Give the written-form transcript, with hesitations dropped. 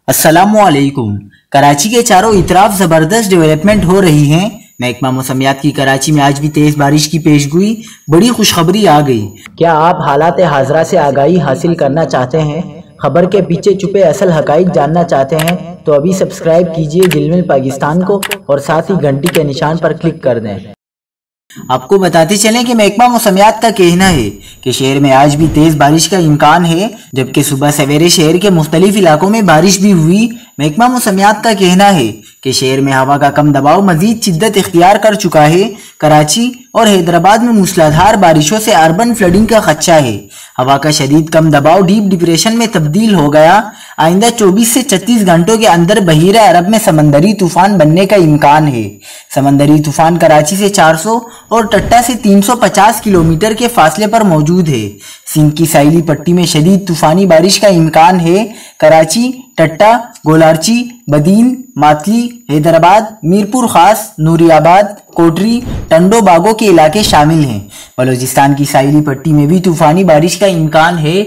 السلام علیکم۔ کراچی کے چاروں اطراف زبردست ڈیولپمنٹ ہو رہی ہیں۔ محکمہ موسمیات کی کراچی میں آج بھی تیز بارش کی پیشگوئی، بڑی خوشخبری آ گئی۔ کیا آپ حالات حاضرہ سے آگاہی حاصل کرنا چاہتے ہیں؟ خبر کے پیچھے چھپے اصل حقائق جاننا چاہتے ہیں تو ابھی سبسکرائب کیجئے زلمل پاکستان کو اور ساتھ ہی گھنٹی کے نشان پر کلک کر دیں۔ آپ کو بتاتے چلیں کہ محکمہ موسمیات کا کہنا ہے کہ شہر میں آج بھی تیز بارش کا امکان ہے، جبکہ صبح سویرے شہر کے مختلف علاقوں میں بارش بھی ہوئی۔ محکمہ موسمیات کا کہنا ہے کہ شہر میں ہوا کا کم دباؤ مزید شدت اختیار کر چکا ہے۔ کراچی اور حیدرآباد میں موسلادھار بارشوں سے اربن فلڈنگ کا خدشہ ہے۔ ہوا کا شدید کم دباؤ ڈیپ ڈپریشن میں تبدیل ہو گیا۔ آئندہ 24 سے 36 گھنٹوں کے اندر بحیرہ عرب میں سمندری طوفان بننے کا امکان ہے۔ سمندری طوفان کراچی سے 400 اور ٹٹا سے 350 کلومیٹر کے فاصلے پر موجود ہے۔ سندھ کی ساحلی پٹی میں شدید طوفانی بارش کا امکان ہے۔ کراچی، ٹٹا، گولارچی، بدین، ماتلی، حیدرآباد، میرپور خاص، نوری آباد، کوٹری، ٹنڈو باغوں کے علاقے شامل ہیں۔ بلوچستان کی ساحلی پٹی میں بھی طوفانی بارش کا امکان ہے۔